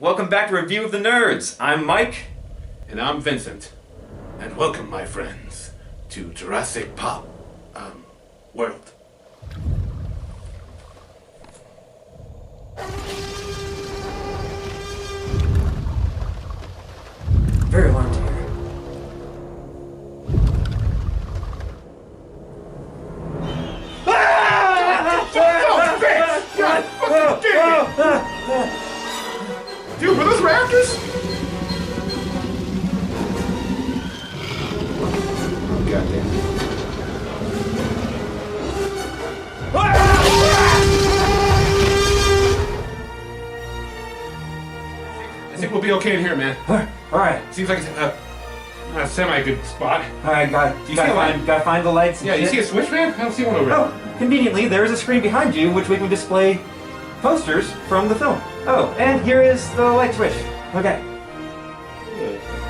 Welcome back to Review of the Nerds. I'm Mike. And I'm Vincent. And welcome, my friends, to Jurassic Park, World. Very alarmed here. Dude, were those raptors? Goddamn. I think we'll be okay in here, man. Alright. Seems like it's a semi-good spot. Alright, gotta find the lights. Yeah, you see a switch, man? I don't see one over there. Oh, conveniently, there is a screen behind you which we can display posters from the film. Oh, and here is the light switch. Okay.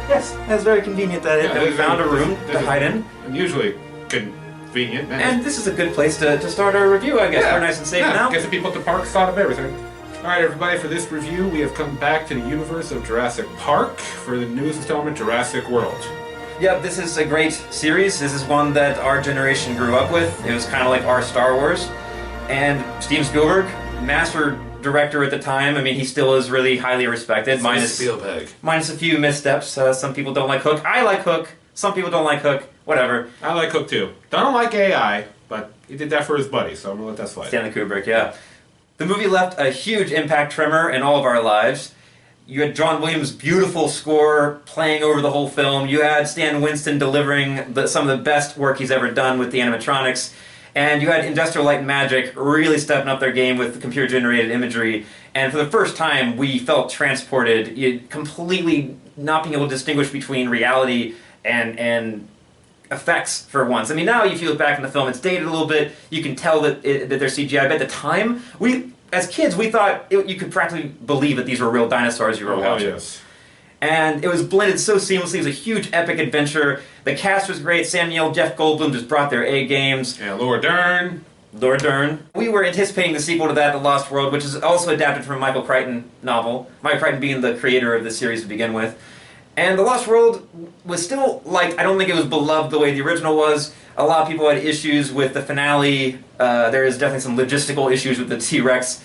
Yes, that's very convenient that we found a room to hide in. Unusually convenient, man. And this is a good place to start our review, I guess. We're nice and safe now. I guess the people at the park thought of everything. Alright, everybody, for this review, we have come back to the universe of Jurassic Park for the newest installment, Jurassic World. Yep, this is a great series. This is one that our generation grew up with. It was kind of like our Star Wars. And Steven Spielberg, master director at the time. I mean, he still is really highly respected. Minus Spielberg. Minus a few missteps. Some people don't like Hook. I like Hook. Some people don't like Hook. Whatever. I like Hook too. Don't like AI, but he did that for his buddy, so I'm gonna let that slide. Stanley Kubrick, yeah. The movie left a huge impact tremor in all of our lives. You had John Williams' beautiful score playing over the whole film. You had Stan Winston delivering some of the best work he's ever done with the animatronics. And you had Industrial Light and Magic really stepping up their game with the computer-generated imagery. And for the first time, we felt transported, completely not being able to distinguish between reality and effects for once. I mean, now if you look back in the film, it's dated a little bit. You can tell that they're CGI. But at the time, as kids, we thought you could practically believe that these were real dinosaurs you were watching. Yes. And it was blended so seamlessly. It was a huge epic adventure. The cast was great. Sam Neill, Jeff Goldblum just brought their A games. Yeah, Laura Dern. We were anticipating the sequel to that, The Lost World, which is also adapted from a Michael Crichton novel. Michael Crichton being the creator of the series to begin with. And The Lost World was still, I don't think it was beloved the way the original was. A lot of people had issues with the finale. There is definitely some logistical issues with the T-Rex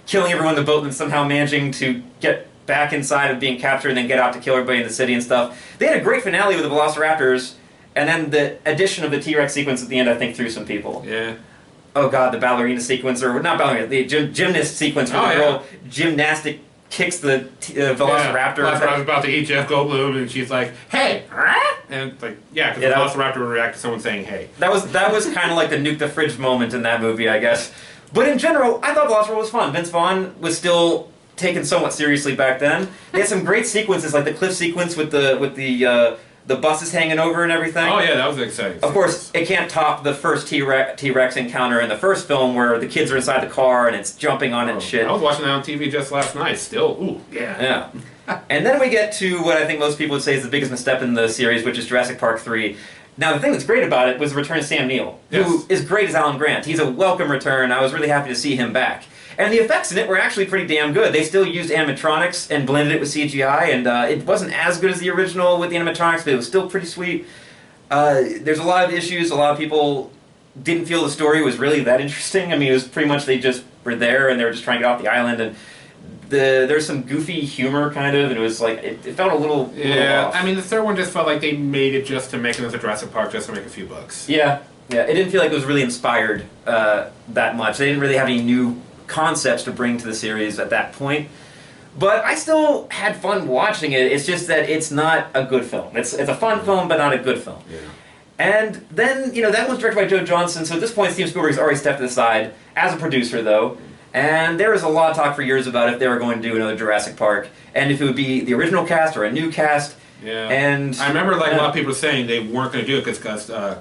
killing everyone in the boat and somehow managing to get back inside of being captured and then get out to kill everybody in the city and stuff. They had a great finale with the Velociraptors, and then the addition of the T-Rex sequence at the end, I think, threw some people. Yeah. Oh god, the ballerina sequence, or not ballerina, the gymnast sequence where the girl gymnastic kicks the Velociraptor. Yeah. Velociraptor's about to eat Jeff Goldblum, and she's like, "Hey!" And it's like, because the Velociraptor would react to someone saying, "Hey." That was kind of like the nuke the fridge moment in that movie, I guess. But in general, I thought The Lost World was fun. Vince Vaughn was still taken somewhat seriously back then. They had some great sequences, like the cliff sequence with the buses hanging over and everything. Oh yeah, that was exciting. Of course, it can't top the first T-Rex encounter in the first film where the kids are inside the car and it's jumping on it and shit. I was watching that on TV just last night. Still, ooh, yeah. Yeah. And then we get to what I think most people would say is the biggest misstep in the series, which is Jurassic Park 3. Now, the thing that's great about it was the return of Sam Neill, who is great as Alan Grant. He's a welcome return. I was really happy to see him back. And the effects in it were actually pretty damn good. They still used animatronics and blended it with CGI, and it wasn't as good as the original with the animatronics, but it was still pretty sweet. There's a lot of issues. A lot of people didn't feel the story was really that interesting. I mean, it was pretty much they just were there, and they were just trying to get off the island, and there's some goofy humor, kind of, and it was like, it felt a little off. I mean, the third one just felt like they made it just to make another Jurassic Park, just to make a few bucks. Yeah, it didn't feel like it was really inspired that much. They didn't really have any new concepts to bring to the series at that point. But I still had fun watching it. It's just that it's not a good film. It's a fun film, but not a good film. Yeah. And then, that was directed by Joe Johnston, so at this point Steven Spielberg's already stepped aside as a producer, though. And there was a lot of talk for years about if they were going to do another Jurassic Park, and if it would be the original cast or a new cast. Yeah. And I remember a lot of people saying they weren't going to do it because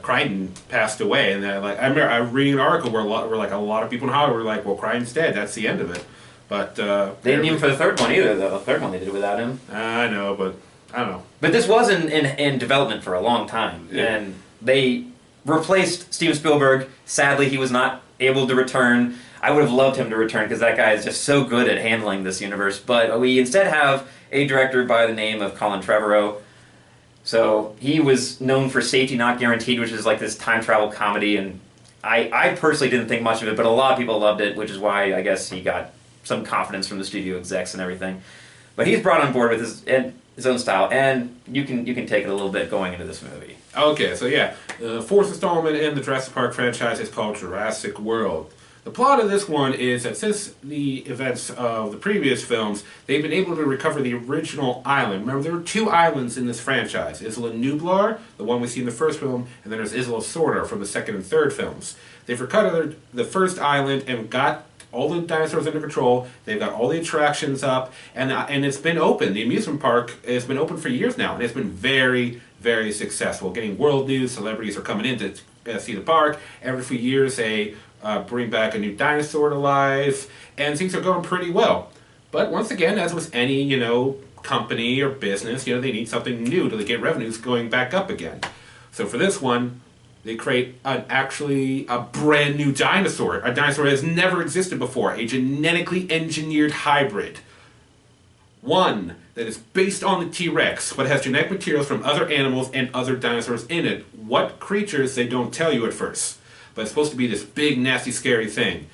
Crichton passed away, and I remember I reading an article where a lot of people in Hollywood were like, "Well, Crichton's dead. That's the end of it." But they didn't even for the third one either, though. The third one they did without him. I know, but I don't know. But this was in development for a long time, and they replaced Steven Spielberg. Sadly, he was not able to return. I would have loved him to return because that guy is just so good at handling this universe. But we instead have a director by the name of Colin Trevorrow. So he was known for Safety Not Guaranteed, which is like this time travel comedy, and I personally didn't think much of it, but a lot of people loved it, which is why I guess he got some confidence from the studio execs and everything. But he's brought on board with his own style, and you can take it a little bit going into this movie. Okay, so yeah, the fourth installment in the Jurassic Park franchise is called Jurassic World. The plot of this one is that since the events of the previous films, they've been able to recover the original island. Remember, there were 2 islands in this franchise. Isla Nublar, the one we see in the first film, and then there's Isla Sorna from the second and third films. They've recovered the first island and got all the dinosaurs under control. They've got all the attractions up, and it's been open. The amusement park has been open for years now, and it's been very, very successful. Getting world news, celebrities are coming in to see the park. Every few years they bring back a new dinosaur to life, and things are going pretty well. But once again, as with any, company or business, they need something new to get revenues going back up again. So for this one, they create a brand new dinosaur. A dinosaur that has never existed before. A genetically engineered hybrid. One that is based on the T-Rex, but has genetic materials from other animals and other dinosaurs in it. What creatures, they don't tell you at first. But it's supposed to be this big, nasty, scary thing.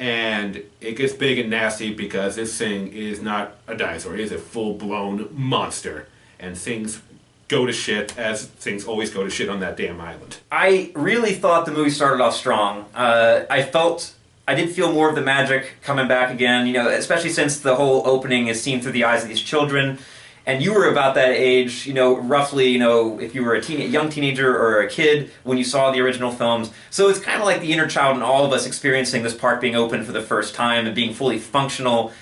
And it gets big and nasty because this thing is not a dinosaur. It is a full-blown monster. And things go to shit, as things always go to shit on that damn island. I really thought the movie started off strong. I did feel more of the magic coming back again, especially since the whole opening is seen through the eyes of these children. And you were about that age, roughly, if you were a young teenager or a kid when you saw the original films. So it's kind of like the inner child in all of us experiencing this park being open for the first time and being fully functional.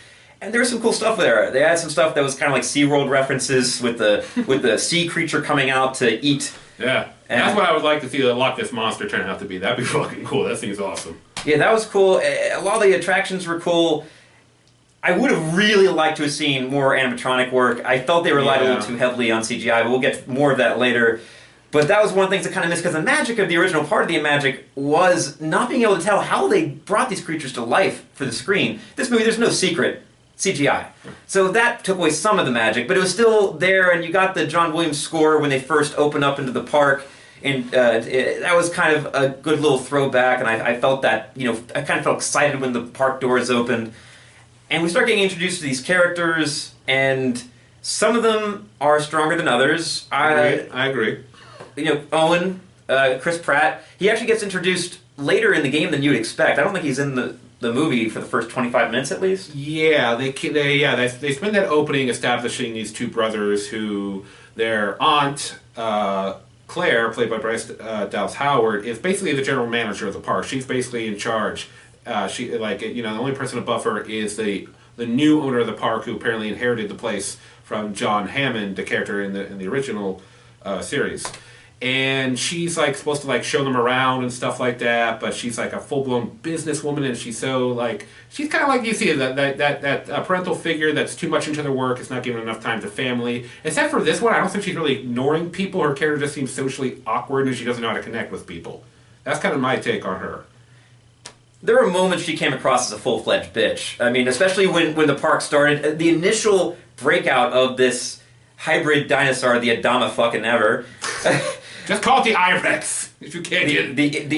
And there was some cool stuff there. They had some stuff that was kind of like SeaWorld references with the sea creature coming out to eat. Yeah, and that's what I would like to see the Loch Ness Monster turn out to be. That'd be fucking cool. That thing's awesome. Yeah, that was cool. A lot of the attractions were cool. I would have really liked to have seen more animatronic work. I felt they relied a little too heavily on CGI, but we'll get more of that later. But that was one of the things that kind of missed, because the magic of the original part of the magic was not being able to tell how they brought these creatures to life for the screen. This movie, there's no secret CGI. So that took away some of the magic, but it was still there, and you got the John Williams score when they first opened up into the park, and that was kind of a good little throwback, and I felt that, I kind of felt excited when the park doors opened. And we start getting introduced to these characters, and some of them are stronger than others. I agree. Owen, Chris Pratt, he actually gets introduced later in the game than you'd expect. I don't think he's in the movie for the first 25 minutes at least. Yeah, they spend that opening establishing these 2 brothers who their aunt, Claire, played by Bryce Dallas Howard, is basically the general manager of the park. She's basically in charge. The only person above her is the new owner of the park, who apparently inherited the place from John Hammond, the character in the original series. And she's supposed to show them around and stuff like that, but she's a full-blown businesswoman, and she's so she's kind of like you see that parental figure that's too much into their work, is not giving enough time to family. Except for this one, I don't think she's really ignoring people. Her character just seems socially awkward, and she doesn't know how to connect with people. That's kind of my take on her. There were moments she came across as a full-fledged bitch. I mean, especially when the park started. The initial breakout of this hybrid dinosaur, the Adama fucking ever. Just call it the I-Rex, if you can't get it.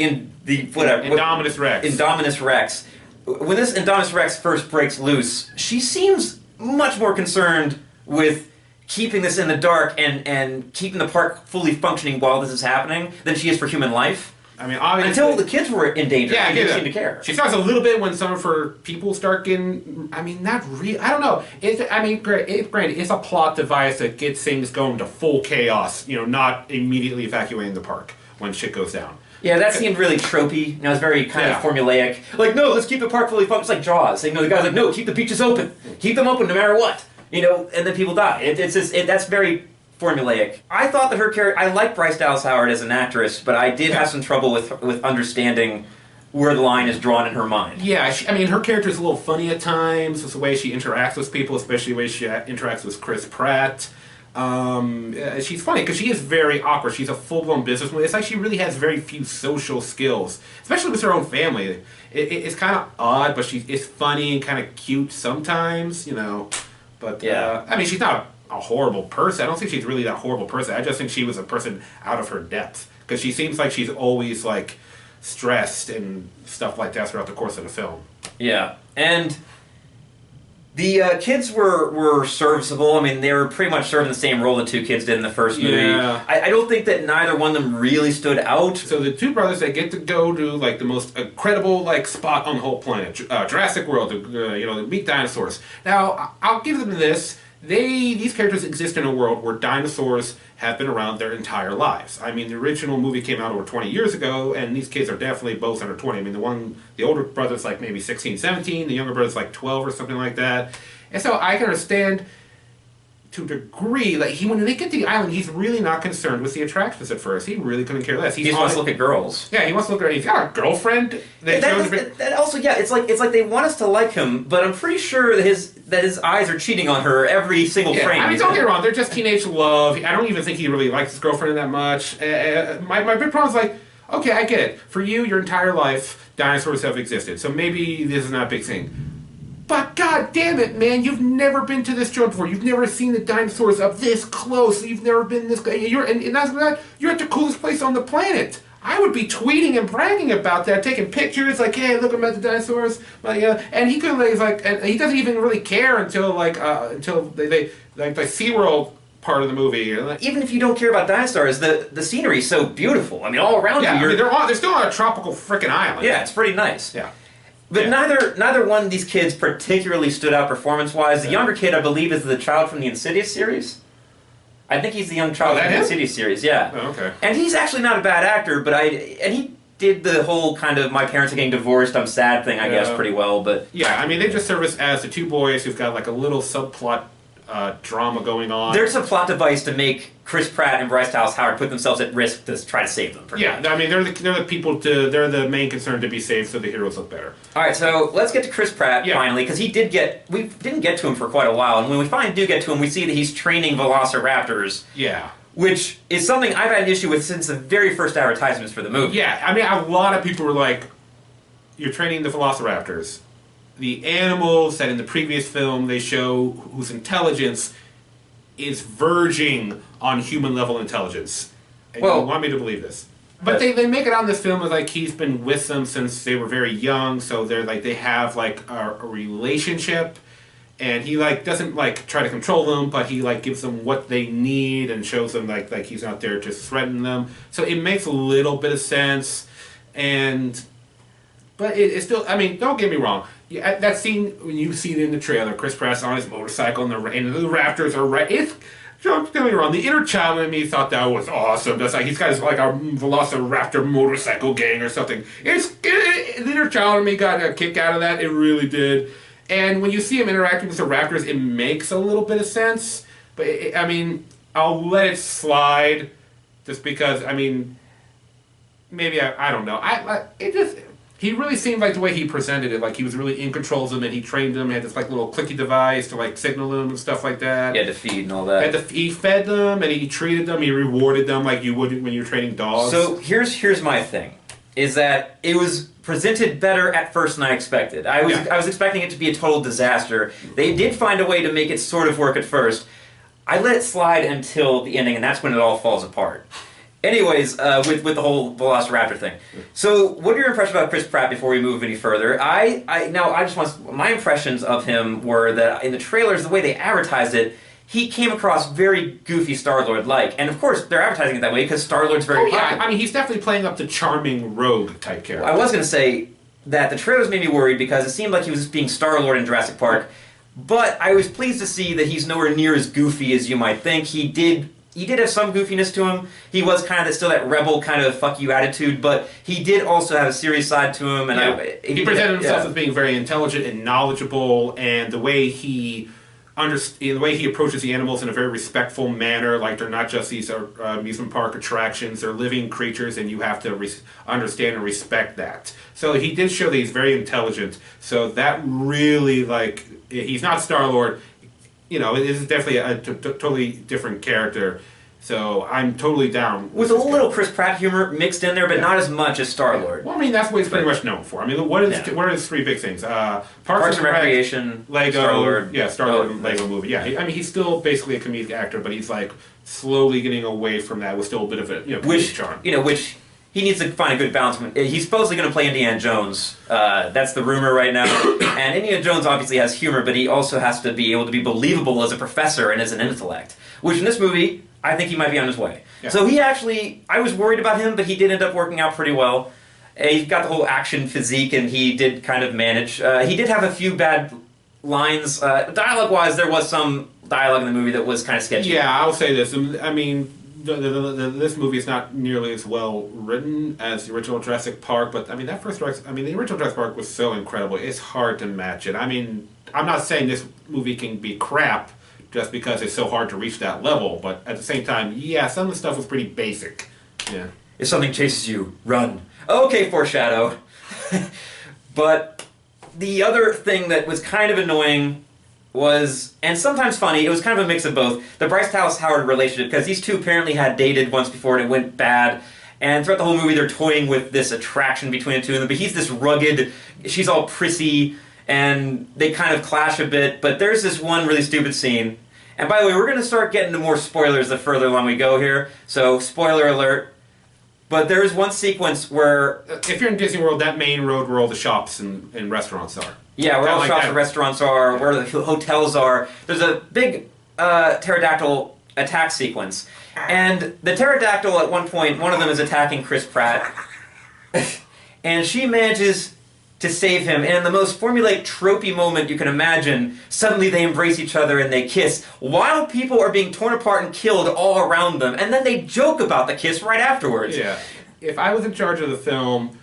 The whatever. Indominus Rex. Indominus Rex. When this Indominus Rex first breaks loose, she seems much more concerned with keeping this in the dark and keeping the park fully functioning while this is happening than she is for human life. I mean, obviously, until the kids were in danger, she didn't seem to care. She starts a little bit when some of her people start getting. I mean, not really. I don't know. Granted, it's a plot device that gets things going to full chaos. Not immediately evacuating the park when shit goes down. Yeah, that seemed really tropey. It's very kind of formulaic. No, let's keep the park fully functional. It's like Jaws. The guy's like, no, keep the beaches open. Keep them open no matter what. And then people die. That's very formulaic. I thought that her character... I like Bryce Dallas Howard as an actress, but I did have some trouble with understanding where the line is drawn in her mind. Yeah, her character is a little funny at times. It's the way she interacts with people, especially the way she interacts with Chris Pratt. She's funny because she is very awkward. She's a full-blown businesswoman. It's like she really has very few social skills, especially with her own family. It's kind of odd, but it's funny and kind of cute sometimes, you know. But yeah, I mean, she's not a horrible person. I don't think she's really that horrible person. I just think she was a person out of her depth because she seems like she's always like stressed and stuff like that throughout the course of the film. Yeah, and the kids were serviceable. I mean, they were pretty much serving the same role the two kids did in the first movie. Yeah. I don't think that neither one of them really stood out. So the two brothers, they get to go to like the most incredible like spot on the whole planet, Jurassic World. You know, to meet dinosaurs. Now, I'll give them this. These characters exist in a world where dinosaurs have been around their entire lives. I mean, the original movie came out over 20 years ago, and these kids are definitely both under 20. I mean, the older brother's like maybe 16, 17, the younger brother's like 12 or something like that. And so I can understand to a degree, like when they get to the island, he's really not concerned with the attractions at first. He really couldn't care less. He just wants to look at girls. Yeah, he wants to look at. He's got a girlfriend. That also, yeah, it's like they want us to like him, but I'm pretty sure that his eyes are cheating on her every single frame. I mean, don't get me wrong, they're just teenage love. I don't even think he really likes his girlfriend that much. My big problem is like, okay, I get it. For you, your entire life, dinosaurs have existed, so maybe this is not a big thing. But god damn it, man, you've never been to this joint before. You've never seen the dinosaurs up this close. You've never been this close. And that's not, you're at the coolest place on the planet. I would be tweeting and bragging about that, taking pictures, like, hey, look, I'm at the dinosaurs. But, and he could, like, and he doesn't even really care until they like the SeaWorld part of the movie. Even if you don't care about dinosaurs, the scenery is so beautiful. I mean, all around you. I mean, they're still on a tropical frickin' island. Yeah, it's pretty nice. Yeah. But neither one of these kids particularly stood out performance-wise. The younger kid, I believe, is the child from the Insidious series. I think he's the young child from the Insidious series, yeah. Oh, okay. And he's actually not a bad actor, but he did the whole kind of my parents are getting divorced, I'm sad thing, I guess, pretty well. But yeah, I mean, they just serve as the two boys who've got like a little subplot drama going on. There's a plot device to make Chris Pratt and Bryce Dallas Howard put themselves at risk to try to save them. Yeah, I mean, they're the people they're the main concern to be saved, so the heroes look better. All right, so let's get to Chris Pratt finally, because we didn't get to him for quite a while, and when we finally do get to him, we see that he's training velociraptors. Yeah. Which is something I've had an issue with since the very first advertisements for the movie. Yeah, I mean, a lot of people were like, "You're training the velociraptors." The animals that in the previous film they show whose intelligence is verging on human level intelligence. And you want me to believe this. But they make it out in this film as like he's been with them since they were very young, so they're like they have like a relationship, and he like doesn't like try to control them, but he like gives them what they need and shows them like he's not there to threaten them. So it makes a little bit of sense, but it's still, I mean, don't get me wrong. Yeah, that scene when you see it in the trailer, Chris Pratt's on his motorcycle and the raptors are right. Don't get me wrong. The inner child in me thought that was awesome. That's like he's got his like a Velociraptor motorcycle gang or something. The inner child in me got a kick out of that. It really did. And when you see him interacting with the raptors, it makes a little bit of sense. But I mean, I'll let it slide, just because. I mean, maybe I don't know. He really seemed like the way he presented it, like he was really in control of them, and he trained them, had this like little clicky device to like signal them and stuff like that. Yeah, to feed and all that. He fed them, and he treated them, he rewarded them like you would when you're training dogs. So here's my thing, is that it was presented better at first than I expected. I was expecting it to be a total disaster. They did find a way to make it sort of work at first. I let it slide until the ending, and that's when it all falls apart. Anyways, with the whole Velociraptor thing. So, what are your impressions about Chris Pratt before we move any further? My impressions of him were that in the trailers, the way they advertised it, he came across very goofy Star-Lord-like. And of course, they're advertising it that way because Star-Lord's very popular. I mean, he's definitely playing up the charming rogue type character. I was going to say that the trailers made me worried because it seemed like he was just being Star-Lord in Jurassic Park. But I was pleased to see that he's nowhere near as goofy as you might think. He did have some goofiness to him. He was kind of still that rebel kind of fuck you attitude, but he did also have a serious side to him. And he presented himself as being very intelligent and knowledgeable, and the way he approaches the animals in a very respectful manner, like they're not just these amusement park attractions, they're living creatures, and you have to understand and respect that. So he did show that he's very intelligent. So that really, like, he's not Star-Lord. you know, it is definitely a totally different character. So I'm totally down with a little Chris Pratt humor mixed in there, but not as much as Star-Lord. Well, I mean, that's what he's pretty much known for. I mean, what are his three big things? Parks and Recreation, Lego, Star-Lord. Yeah, Star-Lord and Lego movie. Yeah, I mean, he's still basically a comedic actor, but he's like slowly getting away from that with still a bit of a comedic charm. Which he needs to find a good balance. He's supposedly going to play Indiana Jones. That's the rumor right now. And Indiana Jones obviously has humor, but he also has to be able to be believable as a professor and as an intellect. Which in this movie, I think he might be on his way. Yeah. So he actually, I was worried about him, but he did end up working out pretty well. He's got the whole action physique, and he did kind of manage. He did have a few bad lines. Dialogue-wise, there was some dialogue in the movie that was kind of sketchy. Yeah, I'll say this. I mean, this movie is not nearly as well written as the original Jurassic Park, but I mean, the original Jurassic Park was so incredible. It's hard to match it. I mean, I'm not saying this movie can be crap just because it's so hard to reach that level, but at the same time, yeah, some of the stuff was pretty basic. Yeah. If something chases you, run. Okay, foreshadow. But the other thing that was kind of annoying was, and sometimes funny, it was kind of a mix of both, the Bryce Dallas Howard relationship, because these two apparently had dated once before and it went bad, and throughout the whole movie they're toying with this attraction between the two of them, but he's this rugged, she's all prissy, and they kind of clash a bit, but there's this one really stupid scene. And by the way, we're going to start getting into more spoilers the further along we go here, so spoiler alert. But there is one sequence where... If you're in Disney World, that main road where all the shops and restaurants are. Yeah, where all the shops and restaurants are, where the hotels are. There's a big pterodactyl attack sequence. And the pterodactyl, at one point, one of them is attacking Chris Pratt. And she manages to save him, and in the most formulaic, tropey moment you can imagine, suddenly they embrace each other and they kiss, while people are being torn apart and killed all around them, and then they joke about the kiss right afterwards. Yeah. If I was in charge of the film,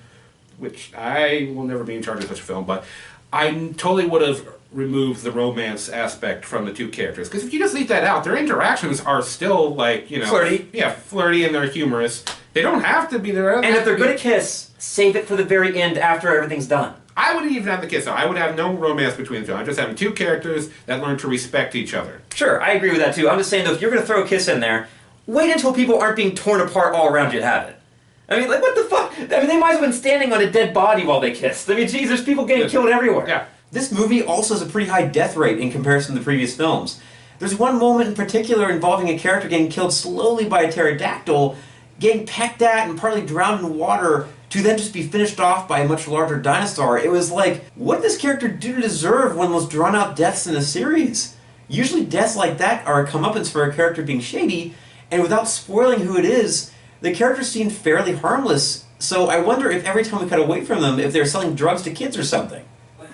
which I will never be in charge of such a film, but I totally would have removed the romance aspect from the two characters. Because if you just leave that out, their interactions are still, like, flirty. Yeah, flirty, and they're humorous. They don't have to be there. And if they're going to kiss, save it for the very end after everything's done. I wouldn't even have the kiss, though. I would have no romance between the two. I'm just having two characters that learn to respect each other. Sure, I agree with that, too. I'm just saying, though, if you're going to throw a kiss in there, wait until people aren't being torn apart all around you to have it. I mean, like, what the fuck? I mean, they might as well have been standing on a dead body while they kissed. I mean, geez, there's people getting killed everywhere. Yeah. This movie also has a pretty high death rate in comparison to the previous films. There's one moment in particular involving a character getting killed slowly by a pterodactyl, getting pecked at and partly drowned in water, to then just be finished off by a much larger dinosaur. It was like, what did this character do to deserve one of the most drawn-out deaths in a series? Usually deaths like that are a comeuppance for a character being shady, and without spoiling who it is, the character seemed fairly harmless, so I wonder if every time we cut away from them, if they're selling drugs to kids or something.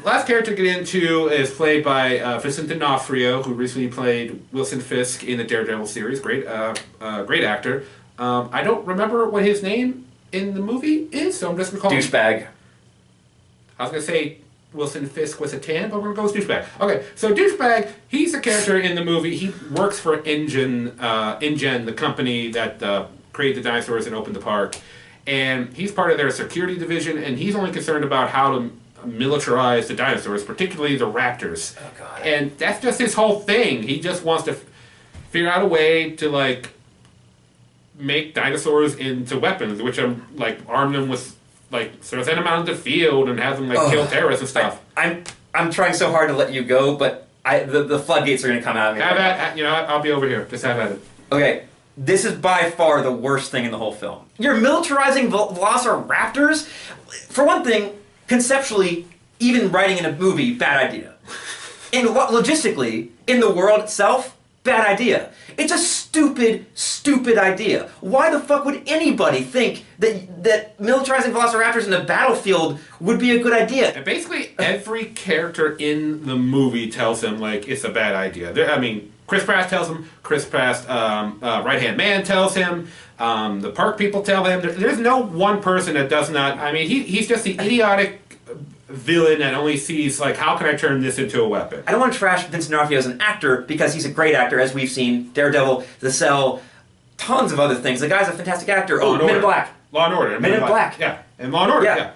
Last character to get into is played by Vincent D'Onofrio, who recently played Wilson Fisk in the Daredevil series. Great actor. I don't remember what his name in the movie is, so I'm just going to call him... Douchebag. I was going to say Wilson Fisk was a tan, but we're going to go with Douchebag. Okay, so Douchebag, he's a character in the movie. He works for InGen, the company that created the dinosaurs and opened the park. And he's part of their security division, and he's only concerned about how to militarize the dinosaurs, particularly the raptors. Oh, God. And that's just his whole thing. He just wants to figure out a way to, like, make dinosaurs into weapons, which arm them with, like, send them out into the field and have them, like, kill terrorists and stuff. I'm trying so hard to let you go, but the floodgates are going to come out of me. I'll be over here. Just have at it. Okay, this is by far the worst thing in the whole film. You're militarizing velociraptors? For one thing, conceptually, even writing in a movie, bad idea. And logistically, in the world itself, bad idea. It's a stupid, stupid idea. Why the fuck would anybody think that militarizing velociraptors in a battlefield would be a good idea? And basically, every character in the movie tells him, like, it's a bad idea. Chris Pratt tells him, Chris Pratt's right-hand man tells him, the park people tell him. There's no one person that does not... I mean, he's just the idiotic villain that only sees, like, how can I turn this into a weapon? I don't want to trash Vincent D'Onofrio as an actor, because he's a great actor, as we've seen. Daredevil, The Cell, tons of other things. The guy's a fantastic actor. Men in Black. Law and Order. Men in Black. Yeah, and Law and Order, yeah.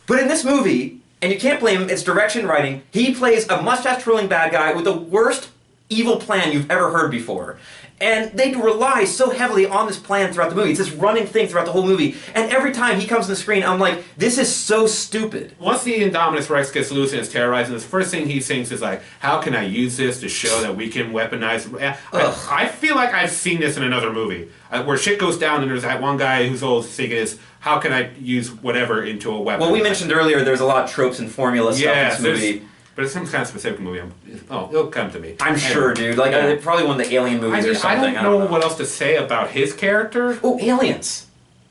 But in this movie, and you can't blame him, it's direction writing, he plays a mustache-twirling bad guy with the worst evil plan you've ever heard before. And they rely so heavily on this plan throughout the movie. It's this running thing throughout the whole movie. And every time he comes on the screen, I'm like, this is so stupid. Once the Indominus Rex gets loose and is terrorizing, the first thing he thinks is like, how can I use this to show that we can weaponize... I feel like I've seen this in another movie. Where shit goes down and there's that one guy who's always thinking is, how can I use whatever into a weapon? Well, we mentioned earlier there's a lot of tropes and formula stuff in this movie. But it's some kind of specific movie. It'll come to me. I'm sure, dude. Like, probably one of the Alien movies or something. I don't know what else to say about his character. Oh, Aliens.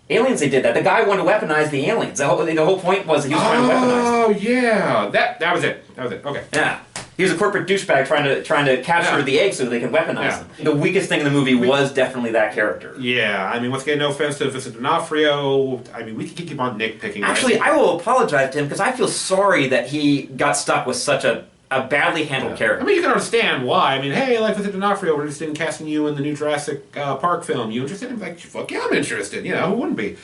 Aliens, they did that. The guy wanted to weaponize the aliens. The whole point was he was trying to weaponize them. Oh, yeah. That was it. That was it. Okay. Yeah. He was a corporate douchebag trying to capture the eggs so they can weaponize them. The weakest thing in the movie was definitely that character. Yeah, I mean, once again, no offense to Vincent D'Onofrio. I mean, we can keep on nitpicking. Actually, I will apologize to him because I feel sorry that he got stuck with such a badly handled character. I mean, you can understand why. I mean, hey, like Vincent D'Onofrio, we're interested in casting you in the new Jurassic Park film. You interested? I'm like, fuck yeah, I'm interested. You know, who wouldn't be?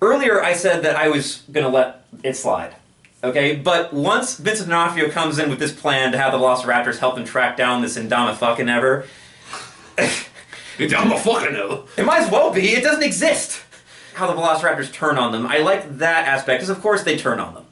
Earlier, I said that I was going to let it slide. Okay, but once Vincent D'Onofrio comes in with this plan to have the Velociraptors help them track down this Indama fucking ever... Indama fucking ever? It might as well be. It doesn't exist. How the Velociraptors turn on them. I like that aspect, because of course they turn on them.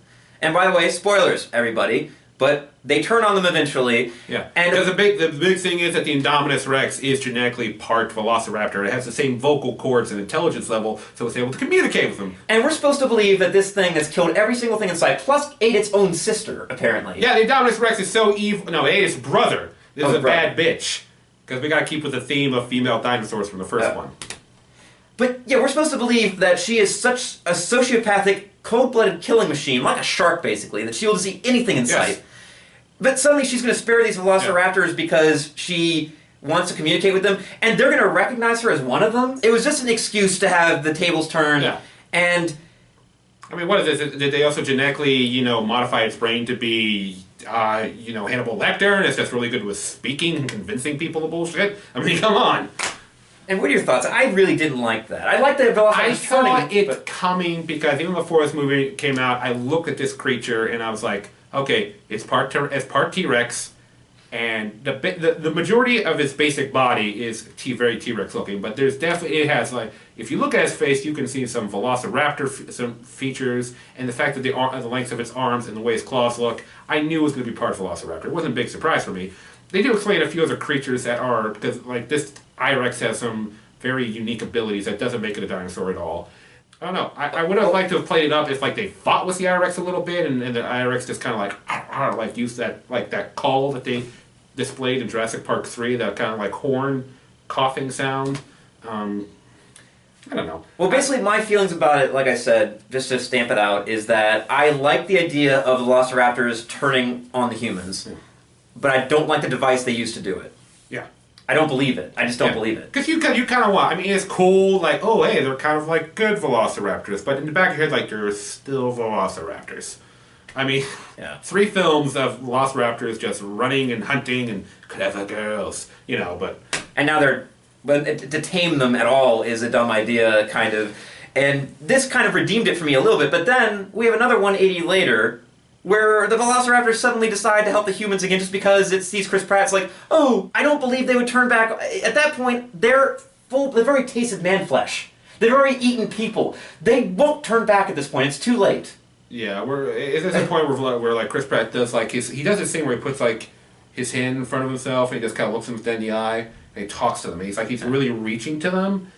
And by the way, spoilers, everybody, but they turn on them eventually. Yeah, and because the big thing is that the Indominus Rex is genetically part Velociraptor. It has the same vocal cords and intelligence level, so it's able to communicate with them. And we're supposed to believe that this thing has killed every single thing in sight, plus ate its own sister, apparently. Yeah, the Indominus Rex is so evil. No, it ate its brother. This is a bad bitch. Because we gotta keep with the theme of female dinosaurs from the first one. But yeah, we're supposed to believe that she is such a sociopathic, cold-blooded killing machine, like a shark basically, that she will just eat anything in sight. But suddenly she's going to spare these Velociraptors because she wants to communicate with them, and they're going to recognize her as one of them. It was just an excuse to have the tables turn, and... I mean, what is this? Did they also genetically, you know, modify its brain to be, you know, Hannibal Lecter, and it's just really good with speaking and convincing people of bullshit? I mean, come on. And what are your thoughts? I really didn't like that. I liked the Velociraptor. I saw it coming because even before this movie came out, I looked at this creature and I was like, okay, it's part T-Rex, and the majority of its basic body is very T-Rex looking, but there's definitely, it has, like, if you look at its face, you can see some Velociraptor some features, and the fact that the length of its arms and the way its claws look, I knew it was going to be part Velociraptor. It wasn't a big surprise for me. They do explain a few other creatures that are, because, like, this I-Rex has some very unique abilities that doesn't make it a dinosaur at all. I don't know. I would have liked to have played it up if, like, they fought with the I-Rex a little bit, and the I-Rex just kind of like used that, like, that call that they displayed in Jurassic Park 3, that kind of like horn coughing sound. I don't know. Well, basically, my feelings about it, like I said, just to stamp it out, is that I like the idea of the Velociraptors turning on the humans, but I don't like the device they used to do it. Yeah. I don't believe it. I just don't believe it. Because you kind of want, I mean, it's cool, like, oh, hey, they're kind of like good Velociraptors, but in the back of your head, like, they're still Velociraptors. I mean, 3 films of Velociraptors just running and hunting and clever girls, you know, but... And now but to tame them at all is a dumb idea, kind of. And this kind of redeemed it for me a little bit, but then we have another 180 later, where the Velociraptors suddenly decide to help the humans again just because it sees Chris Pratt's like, oh, I don't believe they would turn back. At that point, they've already tasted man flesh. They've already eaten people. They won't turn back at this point. It's too late. Yeah, it's at the point where like Chris Pratt does like he does this thing where he puts like his hand in front of himself and he just kind of looks them in the eye and he talks to them. And he's really reaching to them.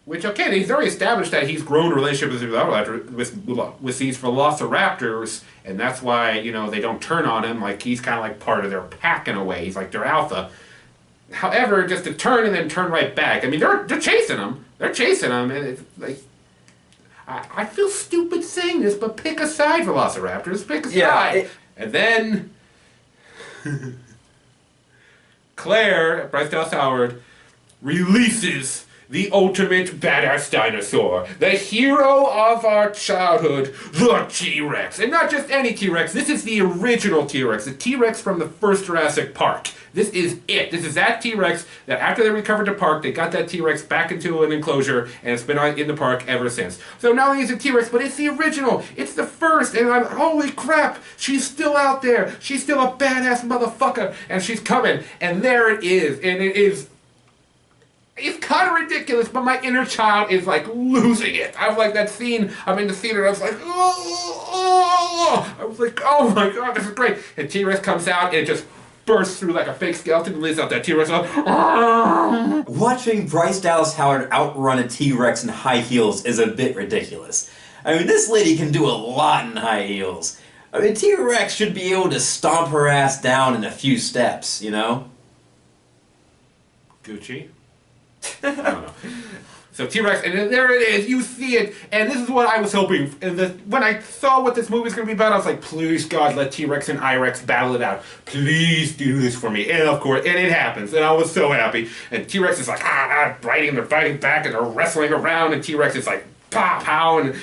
Which, okay, he's already established that he's grown a relationship with these Velociraptors, and that's why, you know, they don't turn on him. Like, he's kind of like part of their pack in a way. He's like their alpha. However, just to turn and then turn right back. I mean, they're chasing him. They're chasing him, and it's like... I feel stupid saying this, but pick a side, Velociraptors. Pick a side. And then... Claire, Bryce Dallas Howard, releases The ultimate badass dinosaur. The hero of our childhood, the T-Rex. And not just any T-Rex, this is the original T-Rex. The T-Rex from the first Jurassic Park. This is it. This is that T-Rex that after they recovered the park, they got that T-Rex back into an enclosure, and it's been in the park ever since. So not only is it T-Rex, but it's the original. It's the first, and I'm, holy crap, she's still out there. She's still a badass motherfucker, and she's coming. And there it is, and it is... It's kind of ridiculous, but my inner child is like losing it. I was like that scene. I'm in the theater. I was like, oh, I was like, oh my god, this is great. And T-Rex comes out and it just bursts through like a fake skeleton and lays out that T-Rex. Watching Bryce Dallas Howard outrun a T-Rex in high heels is a bit ridiculous. I mean, this lady can do a lot in high heels. I mean, T-Rex should be able to stomp her ass down in a few steps, you know? Gucci? I don't know. So T-Rex, and then there it is, you see it, and this is what I was hoping. And when I saw what this movie was going to be about, I was like, please God, let T-Rex and I-Rex battle it out. Please do this for me. And of course, and it happens, and I was so happy. And T-Rex is like, biting, and they're fighting back, and they're wrestling around, and T-Rex is like, pow, pow, and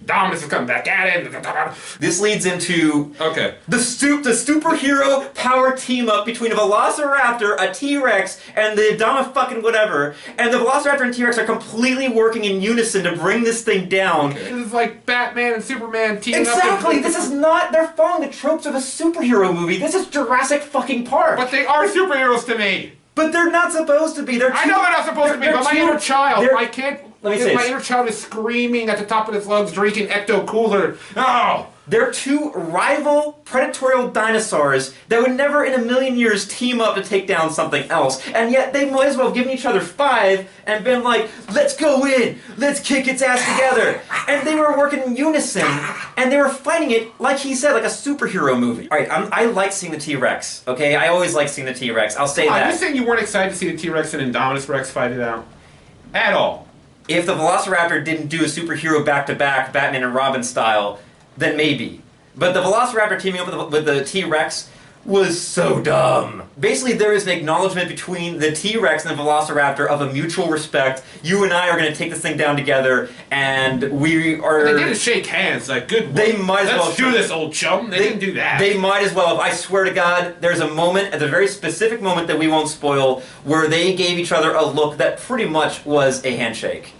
Dominus is coming back at it. This leads into the superhero power team up between a Velociraptor, a T-Rex, and the Adama fucking whatever. And the Velociraptor and T-Rex are completely working in unison to bring this thing down. This is like Batman and Superman teaming up. Exactly. This is not. They're following the tropes of a superhero movie. This is Jurassic fucking Park. But they are superheroes to me. But they're not supposed to be. I know they're not supposed to be. But my inner child, I can't. Let me say my inner child is screaming at the top of his lungs, drinking Ecto Cooler. Oh! They're two rival predatorial dinosaurs that would never in a million years team up to take down something else. And yet they might as well have given each other 5 and been like, let's go in, let's kick its ass together. And they were working in unison, and they were fighting it, like he said, like a superhero movie. Alright, I like seeing the T-Rex, okay? I always like seeing the T-Rex, I'll say that. Are you saying you weren't excited to see the T-Rex and Indominus Rex fight it out? At all? If the Velociraptor didn't do a superhero back-to-back, Batman and Robin style, then maybe. But the Velociraptor teaming up with the T-Rex was so dumb. Basically, there is an acknowledgement between the T-Rex and the Velociraptor of a mutual respect. You and I are going to take this thing down together, and we are... They didn't shake hands, like, good work. They might as well... Let's do this, old chum. They didn't do that. They might as well have. I swear to God, there's a moment, at a very specific moment that we won't spoil, where they gave each other a look that pretty much was a handshake.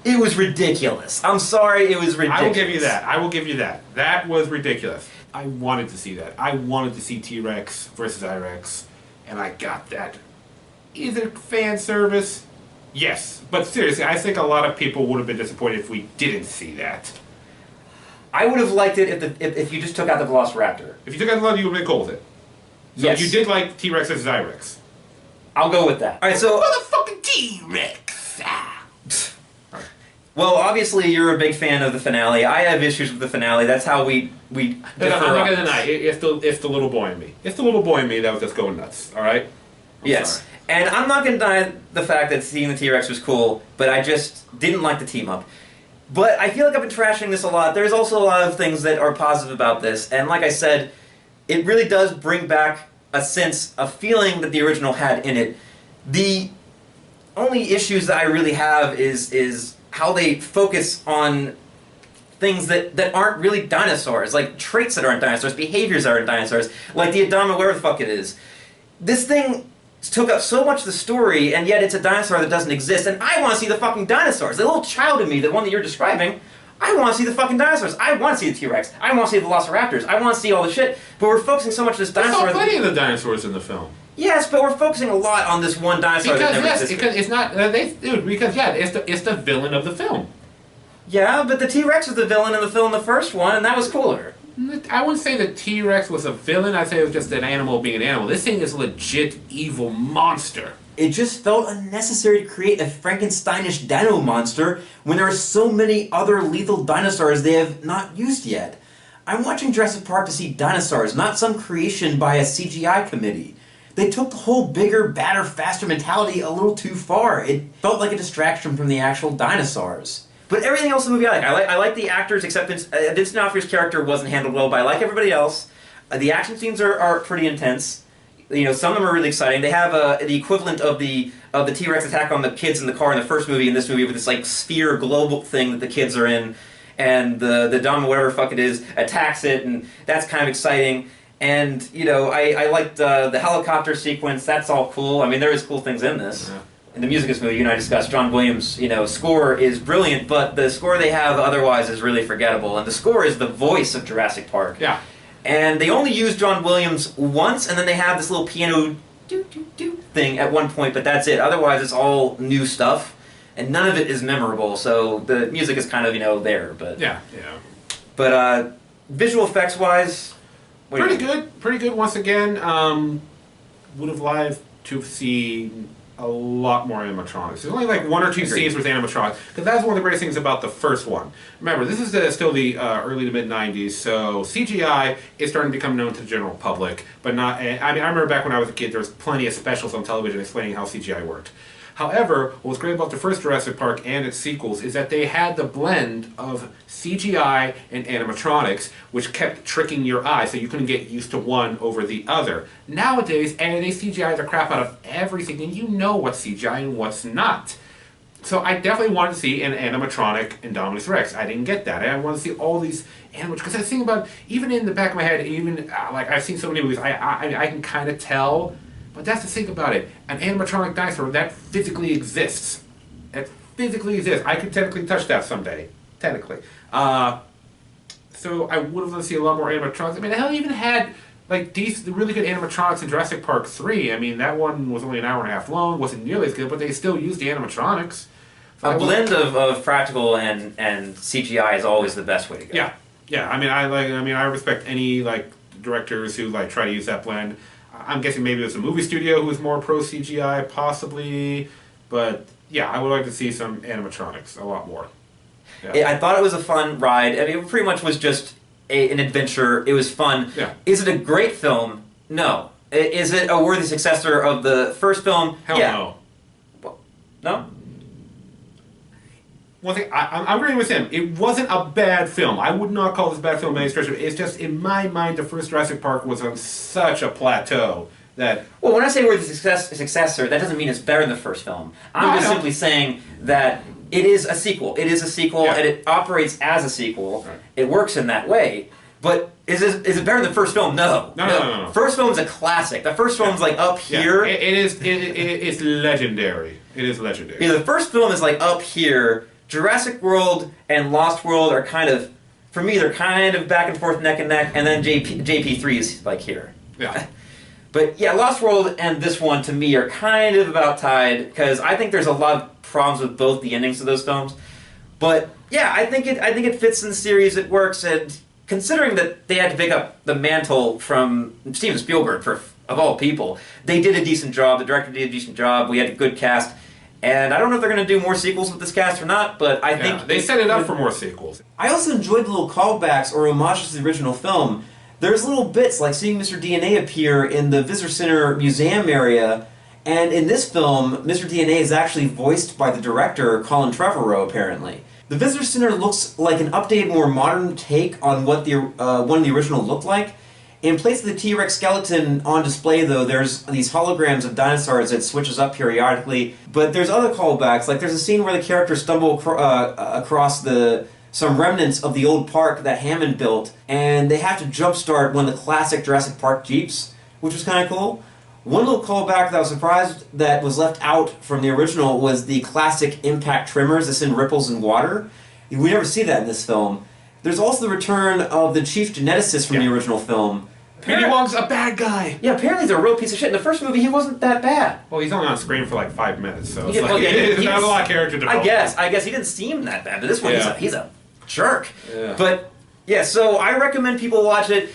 It was ridiculous. I'm sorry, it was ridiculous. I will give you that. I will give you that. That was ridiculous. I wanted to see that. I wanted to see T-Rex versus I-Rex, and I got that. Is it fan service? Yes. But seriously, I think a lot of people would have been disappointed if we didn't see that. I would have liked it if you just took out the Velociraptor. If you took out the Velociraptor, you would have been cool with it. So yes. You did like T-Rex versus I-Rex. I'll go with that. Alright, so... Motherfucking T-Rex! Well, obviously you're a big fan of the finale. I have issues with the finale. That's how we I'm not going to deny. It's the little boy in me. It's the little boy in me that was just going nuts, alright? Yes. Sorry. And I'm not going to deny the fact that seeing the T-Rex was cool, but I just didn't like the team-up. But I feel like I've been trashing this a lot. There's also a lot of things that are positive about this. And like I said, it really does bring back a sense, a feeling that the original had in it. The only issues that I really have is how they focus on things that aren't really dinosaurs, like traits that aren't dinosaurs, behaviors that aren't dinosaurs, like the Adama, whatever the fuck it is. This thing took up so much of the story, and yet it's a dinosaur that doesn't exist, and I want to see the fucking dinosaurs. The little child in me, the one that you're describing, I want to see the fucking dinosaurs. I want to see the T-Rex. I want to see the Velociraptors. I want to see all the shit, but we're focusing so much on this dinosaur... There's plenty of the dinosaurs in the film. Yes, but we're focusing a lot on this one dinosaur that never existed. Because it's not... it's the villain of the film. Yeah, but the T-Rex was the villain in the film, the first one, and that was cooler. I wouldn't say the T-Rex was a villain. I'd say it was just an animal being an animal. This thing is a legit evil monster. It just felt unnecessary to create a Frankensteinish dino monster when there are so many other lethal dinosaurs they have not used yet. I'm watching Jurassic Park to see dinosaurs, not some creation by a CGI committee. They took the whole bigger, badder, faster mentality a little too far. It felt like a distraction from the actual dinosaurs. But everything else in the movie I like the actors, except Vincent D'Onofrio's character wasn't handled well, but I like everybody else. The action scenes are pretty intense. some of them are really exciting. They have the equivalent of the T-Rex attack on the kids in the car in the first movie. In this movie, with this like sphere globe thing that the kids are in, and the Dom, whatever the fuck it is, attacks it, and that's kind of exciting. And I liked the helicopter sequence. That's all cool. I mean, there is cool things in this. Yeah. In the music of this movie, you and I discussed, John Williams' score is brilliant, but the score they have otherwise is really forgettable. And the score is the voice of Jurassic Park. Yeah. And they only use John Williams once, and then they have this little piano do thing at one point, but that's it. Otherwise, it's all new stuff, and none of it is memorable. So the music is kind of there, but yeah. But visual effects wise, pretty good. Once again, would have liked to see a lot more animatronics. There's only like one or two scenes with animatronics, because that's one of the great things about the first one. Remember, this is still the early to mid '90s, so CGI is starting to become known to the general public, but not. I mean, I remember back when I was a kid, there was plenty of specials on television explaining how CGI worked. However, what was great about the first Jurassic Park and its sequels is that they had the blend of CGI and animatronics, which kept tricking your eye, so you couldn't get used to one over the other. Nowadays, they CGI the crap out of everything, and you know what's CGI and what's not. So I definitely wanted to see an animatronic Indominus Rex. I didn't get that. I wanted to see all these animatronics, because I was thinking about, even in the back of my head, even like I've seen so many movies, I can kind of tell. But that's the thing about it. An animatronic dinosaur, that physically exists. It physically exists. I could technically touch that someday. Technically. So I would have loved to see a lot more animatronics. I mean, hell, even had like really good animatronics in Jurassic Park 3. I mean, that one was only an hour and a half long. Wasn't nearly as good, but they still used the animatronics. So a blend of practical and CGI is always the best way to go. Yeah. I mean, I respect any directors who try to use that blend. I'm guessing maybe it was a movie studio who was more pro CGI, possibly. But yeah, I would like to see some animatronics a lot more. Yeah. I thought it was a fun ride. I mean, it pretty much was just an adventure. It was fun. Yeah. Is it a great film? No. Is it a worthy successor of the first film? Hell no. Well, no? One thing, I'm agreeing with him. It wasn't a bad film. I would not call this a bad film by any stretch of it. It's just, in my mind, the first Jurassic Park was on such a plateau that... Well, when I say we're the successor, that doesn't mean it's better than the first film. I'm just simply saying that it is a sequel. It is a sequel, and it operates as a sequel. Right. It works in that way. But is it better than the first film? No. No. First film's a classic. The first film's up here. It's legendary. It is legendary. Yeah, the first film is up here. Jurassic World and Lost World are kind of, for me, they're kind of back and forth, neck and neck, and then JP3 is here. Yeah. But yeah, Lost World and this one, to me, are kind of about tied, because I think there's a lot of problems with both the endings of those films. But yeah, I think it fits in the series, it works, and considering that they had to pick up the mantle from Steven Spielberg, of all people, they did a decent job, the director did a decent job, we had a good cast. And I don't know if they're going to do more sequels with this cast or not, but I think... they set it up for more sequels. I also enjoyed the little callbacks or homages to the original film. There's little bits, like seeing Mr. DNA appear in the Visitor Center museum area, and in this film, Mr. DNA is actually voiced by the director, Colin Trevorrow, apparently. The Visitor Center looks like an updated, more modern take on what the one of the original looked like. In place of the T-Rex skeleton on display, though, there's these holograms of dinosaurs that switches up periodically. But there's other callbacks, like there's a scene where the characters stumble across some remnants of the old park that Hammond built, and they have to jumpstart one of the classic Jurassic Park Jeeps, which was kind of cool. One little callback that I was surprised that was left out from the original was the classic impact tremors that send ripples in water. We never see that in this film. There's also the return of the chief geneticist from the original film. Petey Wong's a bad guy. Yeah, apparently he's a real piece of shit. In the first movie, he wasn't that bad. Well, he's only on screen for 5 minutes, so it's not a lot of character development. I guess he didn't seem that bad, but this one, he's a jerk. Yeah. But, yeah, so I recommend people watch it.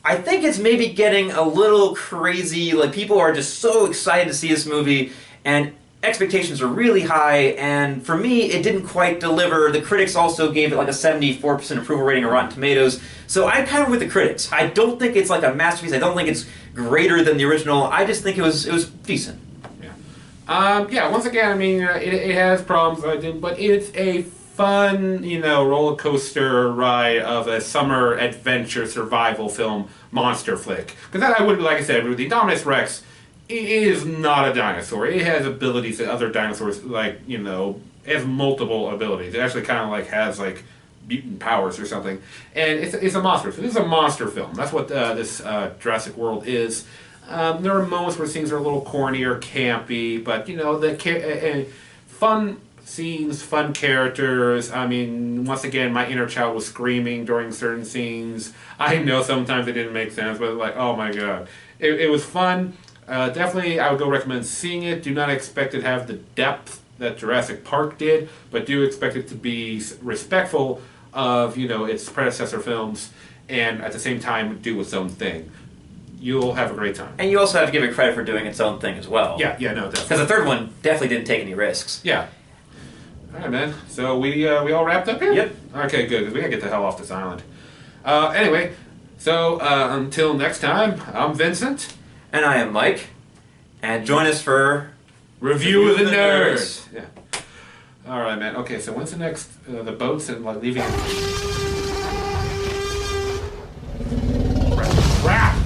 I think it's maybe getting a little crazy. People are just so excited to see this movie, and expectations are really high, and for me, it didn't quite deliver. The critics also gave it a 74% approval rating on Rotten Tomatoes, so I'm kind of with the critics. I don't think it's a masterpiece. I don't think it's greater than the original. I just think it was decent. Yeah. Once again, I mean, it has problems, but it's a fun, roller coaster ride of a summer adventure survival film monster flick. Because I would, like I said, the Indominus Rex is not a dinosaur. It has abilities that other dinosaurs, like, you know, it has multiple abilities. It actually kind of like has like mutant powers or something. And it's a monster. So this is a monster film. That's what this Jurassic World is. There are moments where things are a little corny or campy, but you know, fun scenes, fun characters. I mean, once again, my inner child was screaming during certain scenes. I know sometimes it didn't make sense, but like, oh my god, it was fun. Definitely, I would go recommend seeing it. Do not expect it to have the depth that Jurassic Park did, but do expect it to be respectful of, you know, its predecessor films, and at the same time do its own thing. You'll have a great time. And you also have to give it credit for doing its own thing as well. Yeah, no, definitely. Because the third one definitely didn't take any risks. Yeah. All right, man. So we all wrapped up here? Yep. Okay, good, because we gotta get the hell off this island. Anyway, so until next time, I'm Vincent. And I am Mike. And join us for... Review of the Nerds. Yeah. All right, man. Okay, so when's the next the boats and like leaving? Wrap.